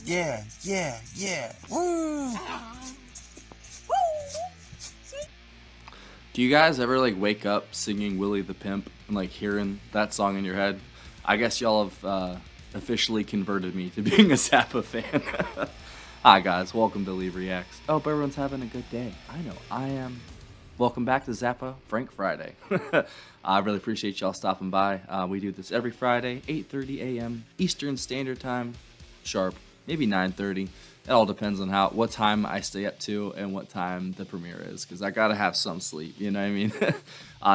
Yeah, yeah, yeah. Woo! Do you guys ever like wake up singing Willie the Pimp and like hearing that song in your head? I guess y'all have officially converted me to being a Zappa fan. Hi guys, welcome to Leave Reacts. I hope everyone's having a good day. I know I am. Welcome back to Zappa Frank Friday. I really appreciate y'all stopping by. We do this every Friday, 8:30 a.m. Eastern Standard Time, sharp, maybe 9:30. It all depends on what time I stay up to and what time the premiere is, because I gotta have some sleep, you know what I mean?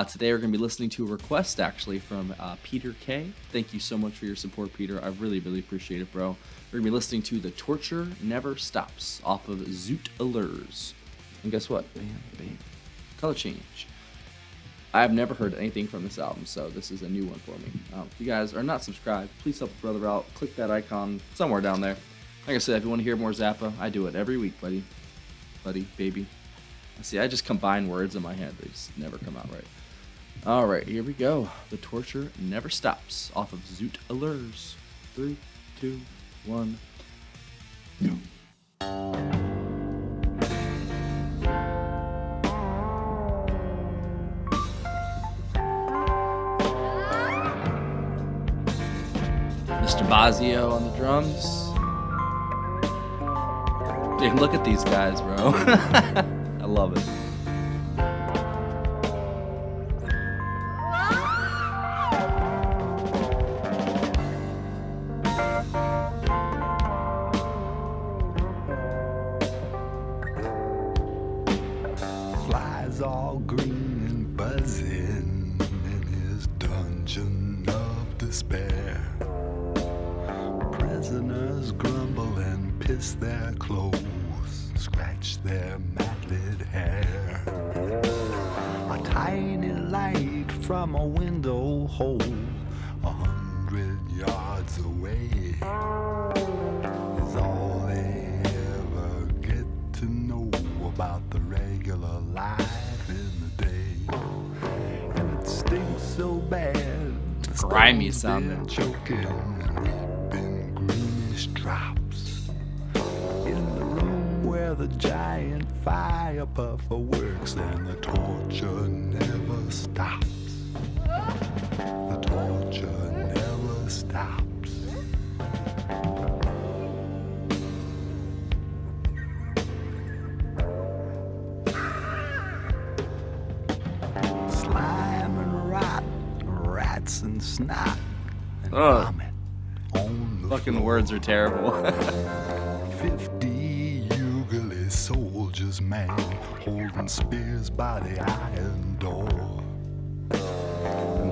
Today we're gonna be listening to a request actually from Peter K. Thank you so much for your support, Peter. I really, really appreciate it, bro. We're gonna be listening to The Torture Never Stops off of Zoot, Allures. And guess what? Bam, bam. Color change. I have never heard anything from this album, so this is a new one for me. If you guys are not subscribed, please help a brother out. Click that icon somewhere down there. Like I said, if you want to hear more Zappa, I do it every week, buddy. Buddy, baby. See, I just combine words in my head. They just never come out right. All right, here we go. The Torture Never Stops off of Zoot Allures. 3, 2, 1, go. Mr. Bazio on the drums. Dude, look at these guys, bro. I love it. Flies all green and buzzing in his dungeon of despair. Prisoners grumble and piss their clothes, scratch their matted hair. A tiny light from a window hole 100 yards away is all they ever get to know about the regular life in the day. And it stinks so bad, Grimy sounding. choking and greenish drops in the room where the giant fire puffer works, and the torture never stops. The torture never stops. Slime and rot, rats and snot, and vomit on the Fucking floor. words are terrible. 50 Ugalese soldiers, man, holding spears by the iron door.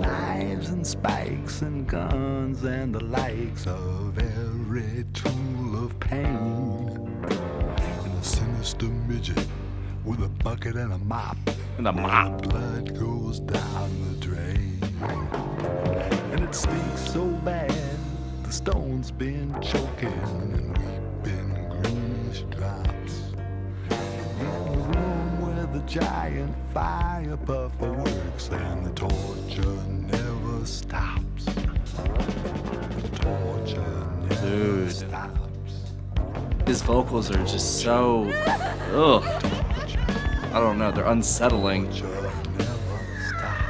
Knives and spikes and guns and the likes of every tool of pain. And a sinister midget with a bucket and a mop. And a mop. Blood goes down the drain. And it stinks so bad, the stone's been choking and weeping greenish drops. In the room where the giant fire puffer works, and the torture never stops. The torture never Dude. stops. His vocals are just so, ugh. I don't know, they're unsettling. Torture never stops.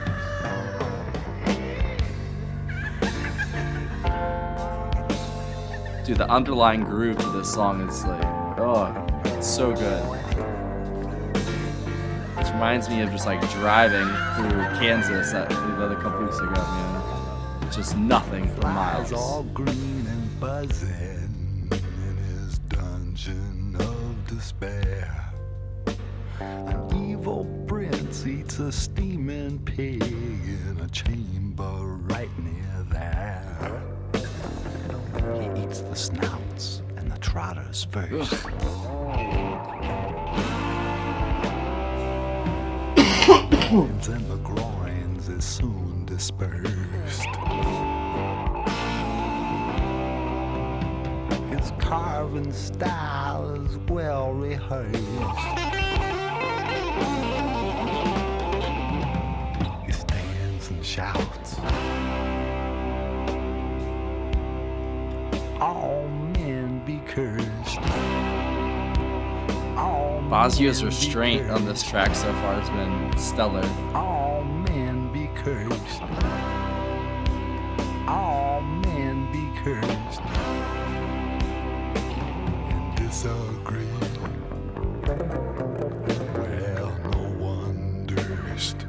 Dude, the underlying groove to this song is like, oh, it's so good. This reminds me of just like driving through Kansas the other couple weeks ago, man. Just nothing for Flies miles. all green and buzzing in his dungeon of despair. An evil prince eats a steaming pig in a chamber right near there. He eats the snouts and the trotters first. Hands and the groins is soon dispersed. His carving style is well rehearsed. He stands and shouts. All men be cursed. All Bozio's men be restraint on this cursed. track so far has been stellar. All men be cursed. All men be cursed. And disagree. Well, no one durst.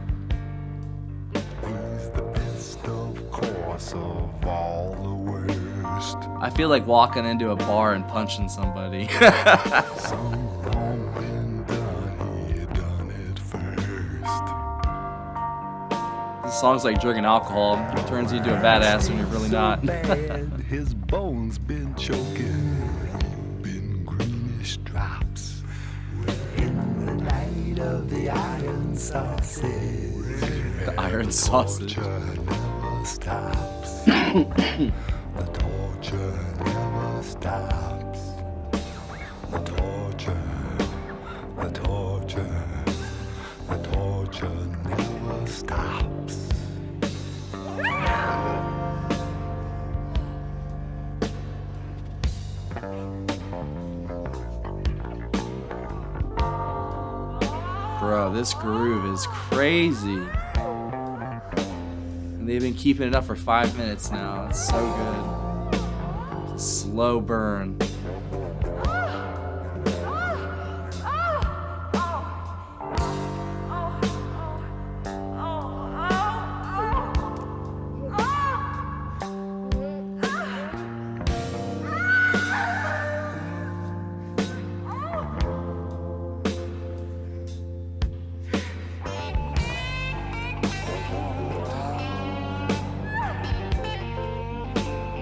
He's the best, of course, of all the worst. I feel like walking into a bar and punching somebody. Some wrong been done, he done it first. This song's like drinking alcohol. It turns you into a badass when you're really not. Bad, his bones been choking, been greenish drops. In the light of the iron sausage, The iron sausage. torture never stops. The torture never stops. The torture, the torture, the torture never stops. Bro, this groove is crazy. And they've been keeping it up for 5 minutes now. It's so good. It's a slow burn.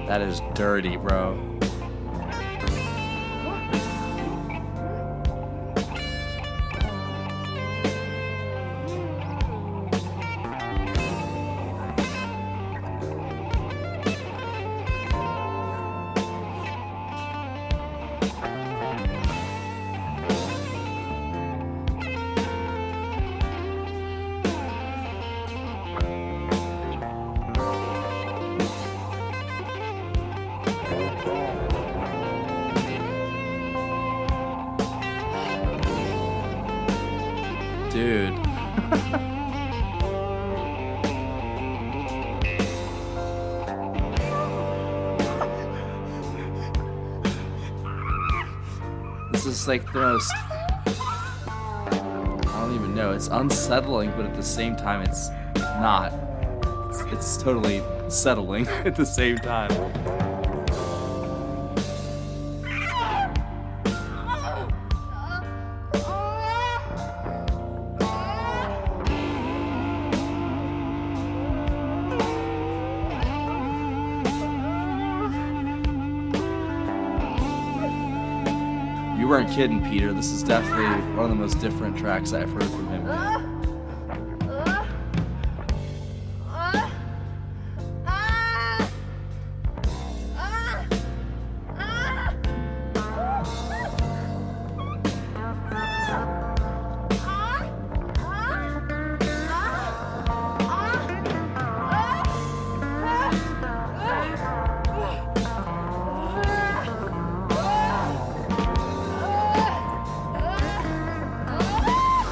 That is dirty, bro. Dude. This is like the most, I don't even know, it's unsettling, but at the same time it's not. It's totally settling at the same time. You weren't kidding, Peter. This is definitely one of the most different tracks I've heard from him.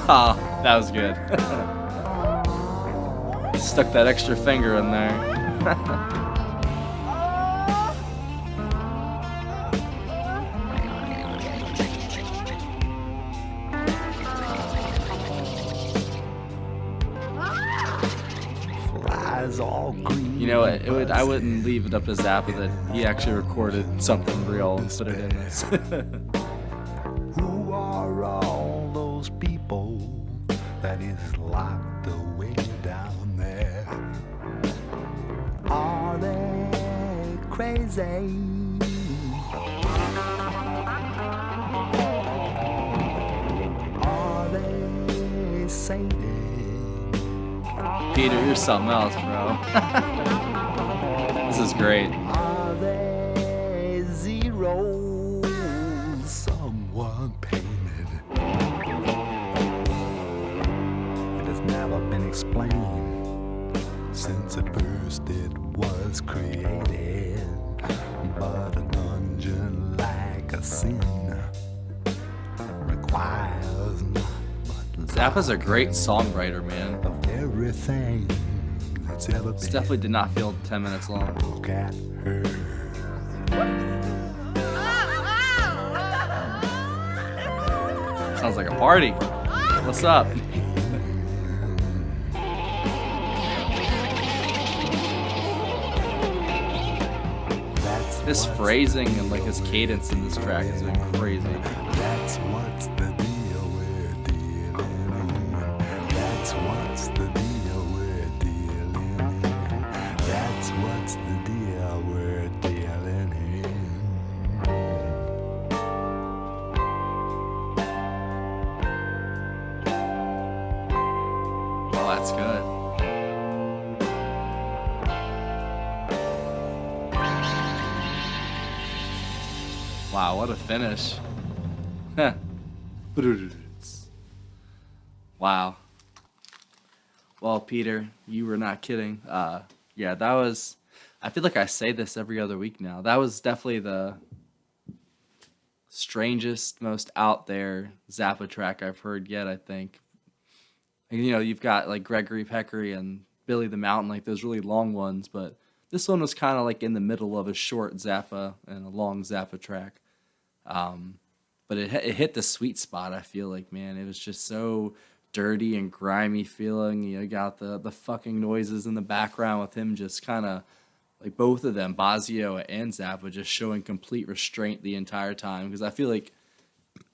Ah, that was good. Stuck that extra finger in there. Flies all green. You know, I wouldn't leave it up to Zappa that he actually recorded something real and put it in this. Who are all those people that is locked away down there? Are they crazy? Are they sated? Peter, you're something else, bro. This is great. Are they zeros? Someone painted. It has never been explained since at first it was created. But a dungeon like a Zappa's a great songwriter, man. of everything that's ever This been. definitely did not feel 10 minutes long. Look at her. Sounds like a party. What's up? That's This what's phrasing and like his cadence in this track has been crazy. That's what's the deal we're dealing in. That's what's the deal we're dealing in. That's what's the deal we're dealing in. Oh, that's good. Wow, what a finish. Huh. Wow. Well, Peter, you were not kidding. Yeah, that was. I feel like I say this every other week now. That was definitely the strangest, most out there Zappa track I've heard yet, I think. And, you know, you've got like Gregory Peccary and Billy the Mountain, like those really long ones, but this one was kind of like in the middle of a short Zappa and a long Zappa track. But it hit the sweet spot, I feel like, man. It was just so dirty and grimy feeling. You got the fucking noises in the background with him just kind of, like both of them, Basio and Zappa, just showing complete restraint the entire time. Because I feel like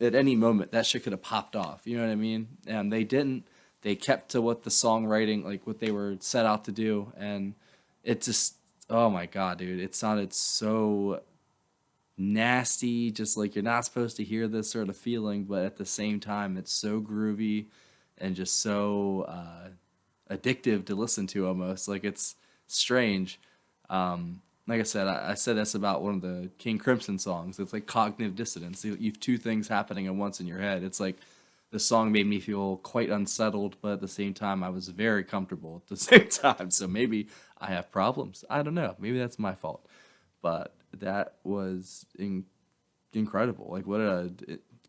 at any moment that shit could have popped off. You know what I mean? And they didn't. They kept to what the songwriting, like what they were set out to do. And it just, oh my God, dude. It sounded so nasty, just like you're not supposed to hear this sort of feeling, but at the same time it's so groovy and just so addictive to listen to almost. Like it's strange. Like I said, I said this about one of the King Crimson songs. It's like cognitive dissonance. You've two things happening at once in your head. It's like the song made me feel quite unsettled, but at the same time I was very comfortable at the same time. So maybe I have problems. I don't know. Maybe that's my fault. But that was incredible. Like, what a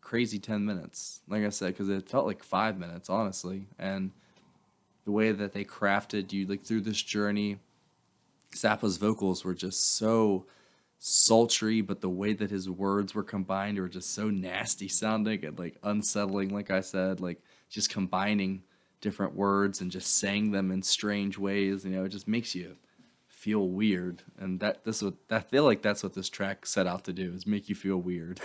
crazy 10 minutes. Like I said, because it felt like 5 minutes, honestly. And the way that they crafted you, like, through this journey, Zappa's vocals were just so sultry, but the way that his words were combined were just so nasty sounding and, like, unsettling, like I said. Like, just combining different words and just saying them in strange ways. You know, it just makes you feel weird, and I feel like that's what this track set out to do, is make you feel weird.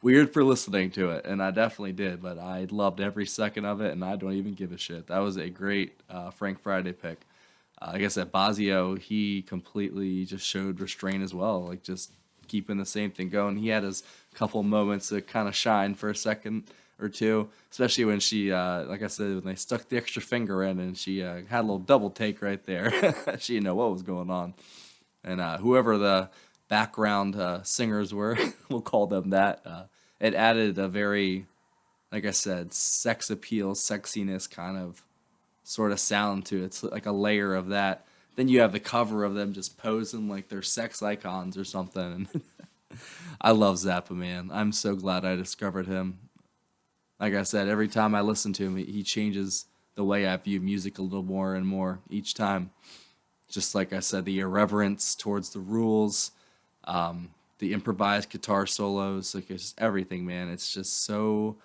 Weird for listening to it, and I definitely did, but I loved every second of it, and I don't even give a shit. That was a great Frank Friday pick. Like I said, Basio, he completely just showed restraint as well, like just keeping the same thing going. He had his couple moments to kind of shine for a second or two, especially when she, like I said, when they stuck the extra finger in and she had a little double take right there. She didn't know what was going on. And whoever the background singers were, we'll call them that, it added a very, like I said, sex appeal, sexiness kind of sort of sound to it. It's like a layer of that. Then you have the cover of them just posing like they're sex icons or something. I love Zappa, man. I'm so glad I discovered him. Like I said, every time I listen to him, he changes the way I view music a little more and more each time. Just like I said, the irreverence towards the rules, the improvised guitar solos, like it's just everything, man. It's just so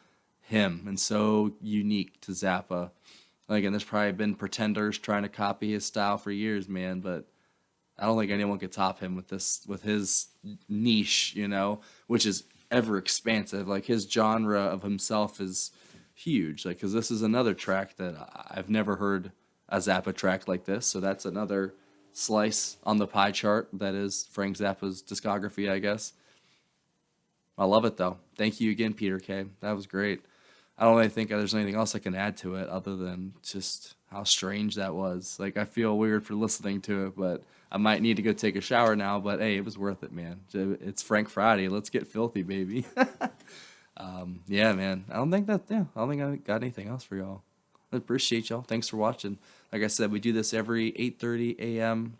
him and so unique to Zappa. Like, and there's probably been pretenders trying to copy his style for years, man, but I don't think anyone could top him with his niche, you know, which is ever expansive. Like, his genre of himself is huge. Like, because this is another track that I've never heard a Zappa track like this. So that's another slice on the pie chart that is Frank Zappa's discography, I guess. I love it, though. Thank you again, Peter K. That was great. I don't really think there's anything else I can add to it other than just how strange that was. Like, I feel weird for listening to it, but I might need to go take a shower now. But hey, it was worth it, man. It's Frank Friday. Let's get filthy, baby. Yeah, man. I don't think I got anything else for y'all. I appreciate y'all. Thanks for watching. Like I said, we do this every 8:30 a.m.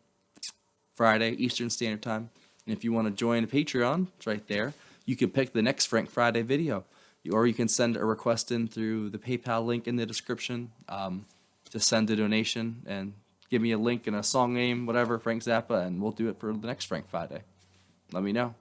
Friday, Eastern Standard Time. And if you want to join Patreon, it's right there. You can pick the next Frank Friday video. or you can send a request in through the PayPal link in the description. Just send a donation and give me a link and a song name, whatever, Frank Zappa, and we'll do it for the next Frank Friday. Let me know.